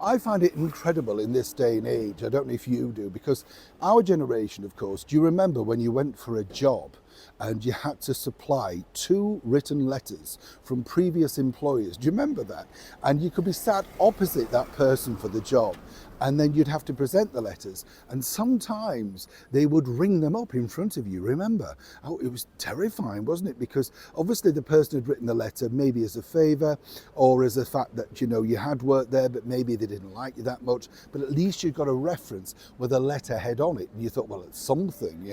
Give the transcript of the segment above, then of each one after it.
I find it incredible in this day and age. I don't know if you do, because our generation, of course, do you remember when you went for a job and you had to supply 2 written letters from previous employers? Do you remember that? And you could be sat opposite that person for the job, and then you'd have to present the letters. And sometimes they would ring them up in front of you, remember? Oh, it was terrifying, wasn't it? Because obviously the person had written the letter maybe as a favour or as a fact that, you had worked there, but maybe they didn't like you that much, but at least you got a reference with a letterhead on it, and you thought, well, it's something.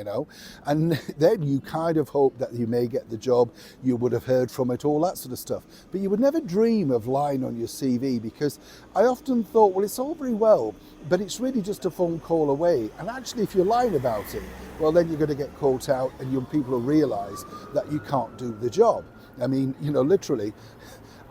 And then you kind of hope that you may get the job, you would have heard from it, all that sort of stuff. But you would never dream of lying on your CV, because I often thought, well, it's all very well, but it's really just a phone call away. And actually, if you're lying about it, well, then you're going to get caught out, and your people will realise that you can't do the job. I mean, literally,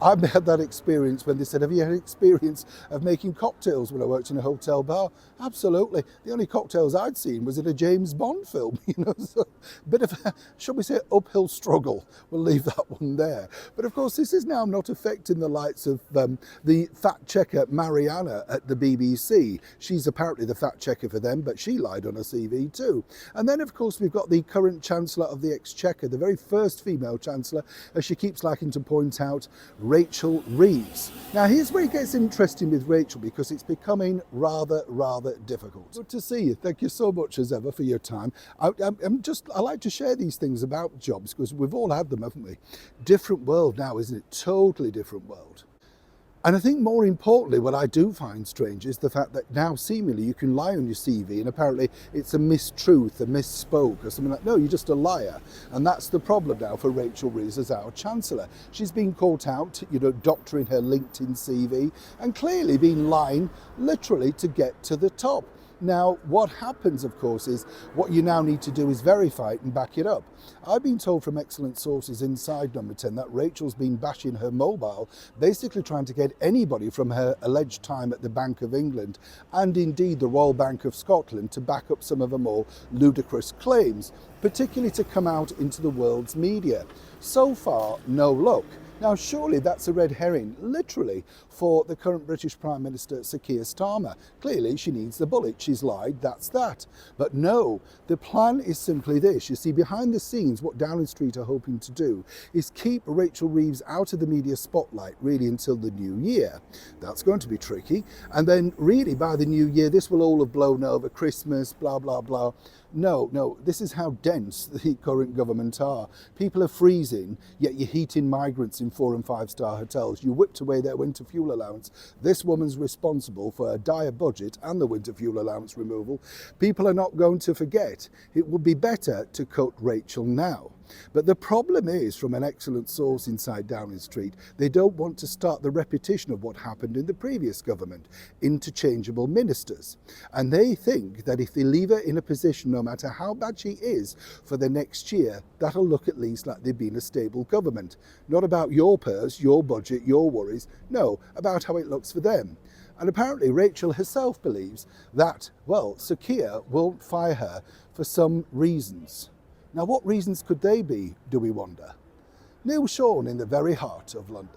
I've had that experience when they said, have you had experience of making cocktails when I worked in a hotel bar? Absolutely. The only cocktails I'd seen was in a James Bond film, so a bit of a, shall we say, uphill struggle. We'll leave that one there. But of course, this is now not affecting the likes of the fact checker Mariana at the BBC. She's apparently the fact checker for them, but she lied on her CV too. And then, of course, we've got the current Chancellor of the Exchequer, the very first female Chancellor, as she keeps liking to point out, Rachel Reeves. Now, here's where it gets interesting with Rachel, because it's becoming rather difficult. Good to see you. Thank you so much as ever for your time. I like to share these things about jobs, because we've all had them, haven't we? Different world now, isn't it? Totally different world. And I think more importantly, what I do find strange is the fact that now seemingly you can lie on your CV and apparently it's a mistruth, a misspoke or something like, no, you're just a liar. And that's the problem now for Rachel Reeves as our Chancellor. She's been caught out, doctoring her LinkedIn CV and clearly been lying literally to get to the top. Now, what happens, of course, is what you now need to do is verify it and back it up. I've been told from excellent sources inside Number 10 that Rachel's been bashing her mobile, basically trying to get anybody from her alleged time at the Bank of England and indeed the Royal Bank of Scotland to back up some of her more ludicrous claims, particularly to come out into the world's media. So far, no luck. Now, surely that's a red herring, literally, for the current British Prime Minister, Sir Keir Starmer. Clearly, she needs the bullet. She's lied, that's that. But no, the plan is simply this. You see, behind the scenes, what Downing Street are hoping to do is keep Rachel Reeves out of the media spotlight, really, until the new year. That's going to be tricky. And then, really, by the new year, this will all have blown over, Christmas, blah, blah, blah. No, this is how dense the current government are. People are freezing, yet you're heating migrants in 4- and 5-star hotels. You whipped away their winter fuel allowance. This woman's responsible for a dire budget and the winter fuel allowance removal. People are not going to forget. It would be better to cut Rachel now. But the problem is, from an excellent source inside Downing Street, they don't want to start the repetition of what happened in the previous government, interchangeable ministers. And they think that if they leave her in a position, no matter how bad she is, for the next year, that'll look at least like they've been a stable government. Not about your purse, your budget, your worries, no, about how it looks for them. And apparently Rachel herself believes that, well, Sir Keir won't fire her for some reasons. Now, what reasons could they be, do we wonder? Neil Sean in the very heart of London.